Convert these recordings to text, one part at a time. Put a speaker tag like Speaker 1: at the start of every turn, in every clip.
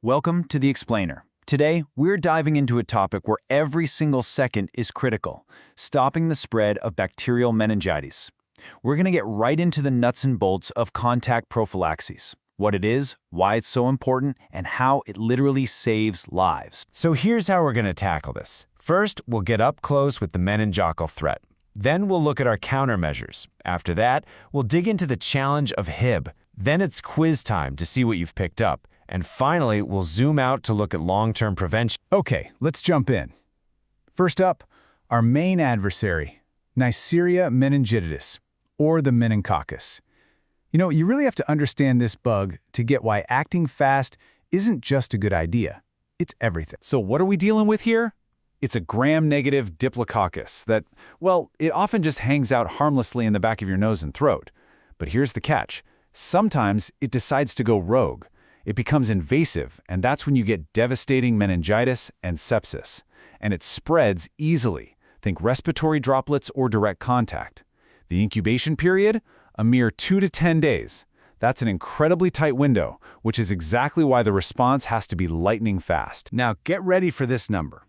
Speaker 1: Welcome to The Explainer. Today, we're diving into a topic where every single second is critical, stopping the spread of bacterial meningitis. We're going to get right into the nuts and bolts of contact prophylaxis, what it is, why it's so important, and how it literally saves lives.
Speaker 2: So here's how we're going to tackle this. First, we'll get up close with the meningococcal threat. Then we'll look at our countermeasures. After that, we'll dig into the challenge of Hib. Then it's quiz time to see what you've picked up. And finally, we'll zoom out to look at long-term prevention.
Speaker 3: Okay, let's jump in. First up, our main adversary, Neisseria meningitidis, or the meningococcus. You really have to understand this bug to get why acting fast isn't just a good idea. It's everything.
Speaker 1: So what are we dealing with here? It's a gram-negative diplococcus that, well, it often just hangs out harmlessly in the back of your nose and throat. But here's the catch. Sometimes it decides to go rogue. It becomes invasive, and that's when you get devastating meningitis and sepsis. And it spreads easily. Think respiratory droplets or direct contact. The incubation period? A mere 2 to 10 days. That's an incredibly tight window, which is exactly why the response has to be lightning fast.
Speaker 3: Now get ready for this number.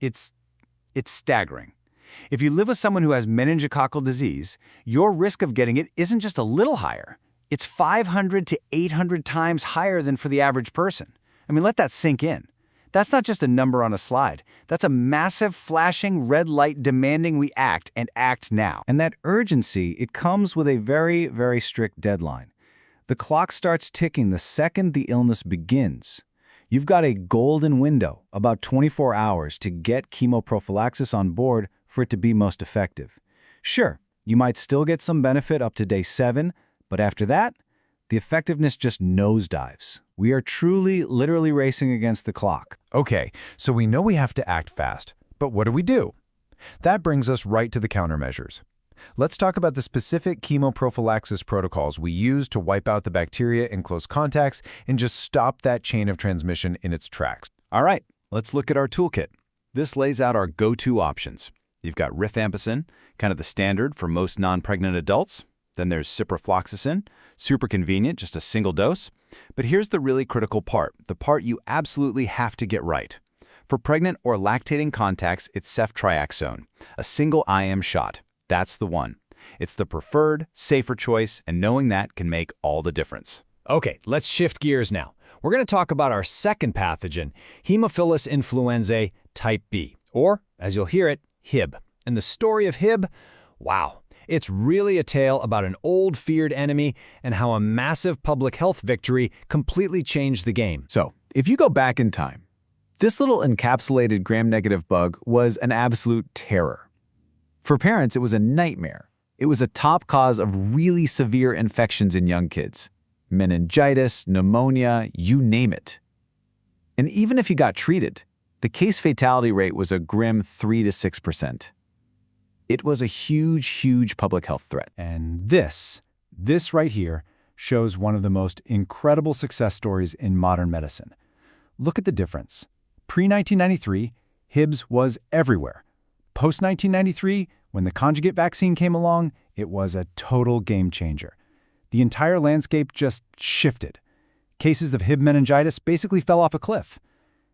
Speaker 3: It's staggering. If you live with someone who has meningococcal disease, your risk of getting it isn't just a little higher. It's 500 to 800 times higher than for the average person. Let that sink in. That's not just a number on a slide. That's a massive flashing red light demanding we act and act now.
Speaker 1: And that urgency, it comes with a very, very strict deadline. The clock starts ticking the second the illness begins. You've got a golden window, about 24 hours, to get chemoprophylaxis on board for it to be most effective. Sure, you might still get some benefit up to day 7, but after that, the effectiveness just nosedives. We are truly, literally racing against the clock.
Speaker 2: Okay, so we know we have to act fast, but what do? That brings us right to the countermeasures. Let's talk about the specific chemoprophylaxis protocols we use to wipe out the bacteria in close contacts and just stop that chain of transmission in its tracks.
Speaker 1: All right, let's look at our toolkit. This lays out our go-to options. You've got rifampicin, kind of the standard for most non-pregnant adults. Then there's ciprofloxacin, super convenient, just a single dose. But here's the really critical part, the part you absolutely have to get right. For pregnant or lactating contacts, it's ceftriaxone, a single IM shot. That's the one. It's the preferred, safer choice, and knowing that can make all the difference.
Speaker 4: Okay, let's shift gears now. We're going to talk about our second pathogen, Haemophilus influenzae type B, or, as you'll hear it, Hib. And the story of Hib? Wow. It's really a tale about an old feared enemy and how a massive public health victory completely changed the game.
Speaker 3: So, if you go back in time, this little encapsulated gram-negative bug was an absolute terror. For parents, it was a nightmare. It was a top cause of really severe infections in young kids. Meningitis, pneumonia, you name it. And even if you got treated, the case fatality rate was a grim 3 to 6%. It was a huge, huge public health threat.
Speaker 1: And this right here shows one of the most incredible success stories in modern medicine. Look at the difference. Pre-1993, Hibs was everywhere. Post-1993, when the conjugate vaccine came along, it was a total game changer. The entire landscape just shifted. Cases of Hib meningitis basically fell off a cliff.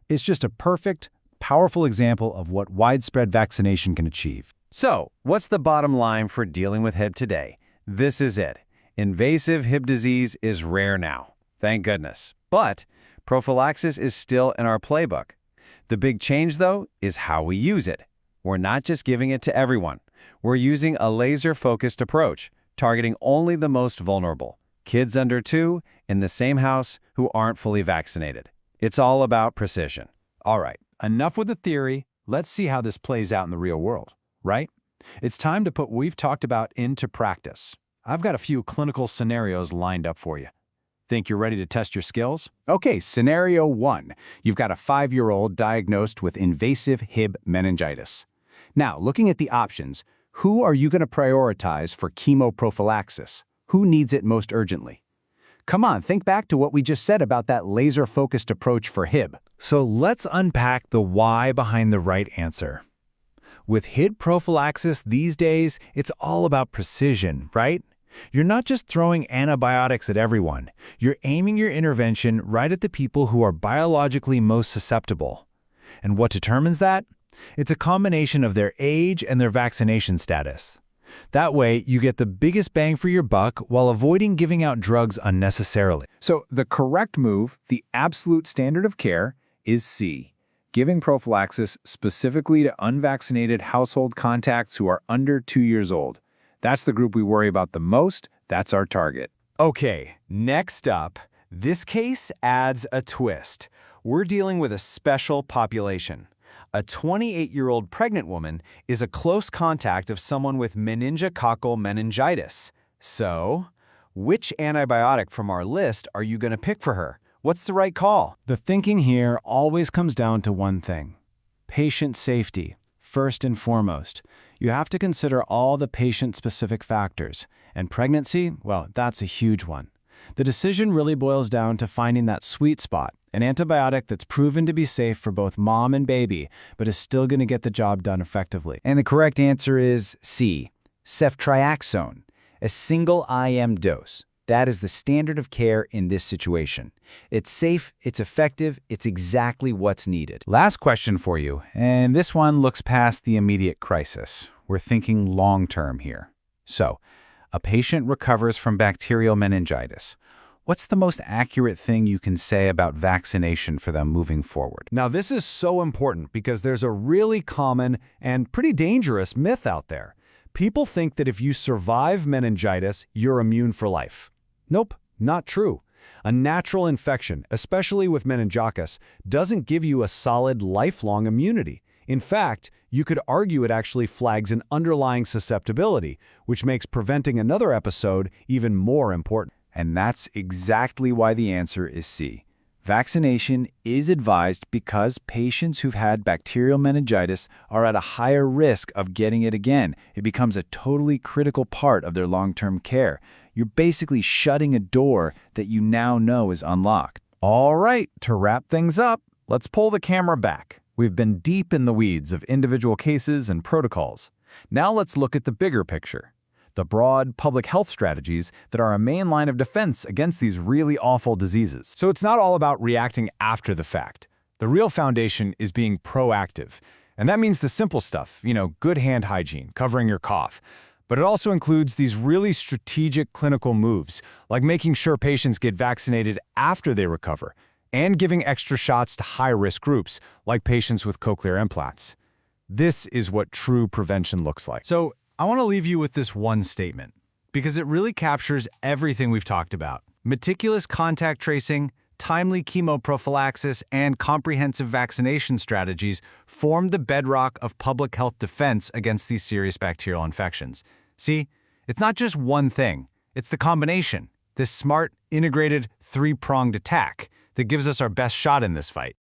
Speaker 1: It's just a perfect, powerful example of what widespread vaccination can achieve. So, what's the bottom line for dealing with Hib today? This is it. Invasive Hib disease is rare now. Thank goodness. But prophylaxis is still in our playbook. The big change, though, is how we use it. We're not just giving it to everyone. We're using a laser-focused approach, targeting only the most vulnerable, kids under 2 in the same house who aren't fully vaccinated. It's all about precision.
Speaker 3: All right, enough with the theory. Let's see how this plays out in the real world. Right? It's time to put what we've talked about into practice. I've got a few clinical scenarios lined up for you. Think you're ready to test your skills? Okay, scenario 1. You've got a 5-year-old diagnosed with invasive Hib meningitis. Now, looking at the options, who are you going to prioritize for chemoprophylaxis? Who needs it most urgently? Come on, think back to what we just said about that laser-focused approach for Hib.
Speaker 1: So let's unpack the why behind the right answer. With Hib prophylaxis these days, it's all about precision, right? You're not just throwing antibiotics at everyone. You're aiming your intervention right at the people who are biologically most susceptible. And what determines that? It's a combination of their age and their vaccination status. That way, you get the biggest bang for your buck while avoiding giving out drugs unnecessarily.
Speaker 3: So the correct move, the absolute standard of care, is C, giving prophylaxis specifically to unvaccinated household contacts who are under 2 years old. That's the group we worry about the most. That's our target.
Speaker 4: Okay, next up, this case adds a twist. We're dealing with a special population. A 28-year-old pregnant woman is a close contact of someone with meningococcal meningitis. So, which antibiotic from our list are you going to pick for her? What's the right call?
Speaker 1: The thinking here always comes down to one thing: patient safety, first and foremost. You have to consider all the patient-specific factors, and pregnancy, well, that's a huge one. The decision really boils down to finding that sweet spot, an antibiotic that's proven to be safe for both mom and baby, but is still going to get the job done effectively.
Speaker 5: And the correct answer is C, ceftriaxone, a single IM dose. That is the standard of care in this situation. It's safe, it's effective, it's exactly what's needed.
Speaker 1: Last question for you, and this one looks past the immediate crisis. We're thinking long-term here. So, a patient recovers from bacterial meningitis. What's the most accurate thing you can say about vaccination for them moving forward?
Speaker 4: Now, this is so important because there's a really common and pretty dangerous myth out there. People think that if you survive meningitis, you're immune for life. Nope, not true. A natural infection, especially with meningococcus, doesn't give you a solid lifelong immunity. In fact, you could argue it actually flags an underlying susceptibility, which makes preventing another episode even more important.
Speaker 1: And that's exactly why the answer is C. Vaccination is advised because patients who've had bacterial meningitis are at a higher risk of getting it again. It becomes a totally critical part of their long-term care. You're basically shutting a door that you now know is unlocked.
Speaker 3: All right, to wrap things up, let's pull the camera back. We've been deep in the weeds of individual cases and protocols. Now let's look at the bigger picture. The broad public health strategies that are a main line of defense against these really awful diseases.
Speaker 2: So it's not all about reacting after the fact. The real foundation is being proactive. And that means the simple stuff, good hand hygiene, covering your cough. But it also includes these really strategic clinical moves, like making sure patients get vaccinated after they recover, and giving extra shots to high-risk groups, like patients with cochlear implants. This is what true prevention looks like.
Speaker 4: So, I want to leave you with this one statement, because it really captures everything we've talked about. Meticulous contact tracing, timely chemoprophylaxis, and comprehensive vaccination strategies form the bedrock of public health defense against these serious bacterial infections. See, it's not just one thing, it's the combination, this smart, integrated, three-pronged attack that gives us our best shot in this fight.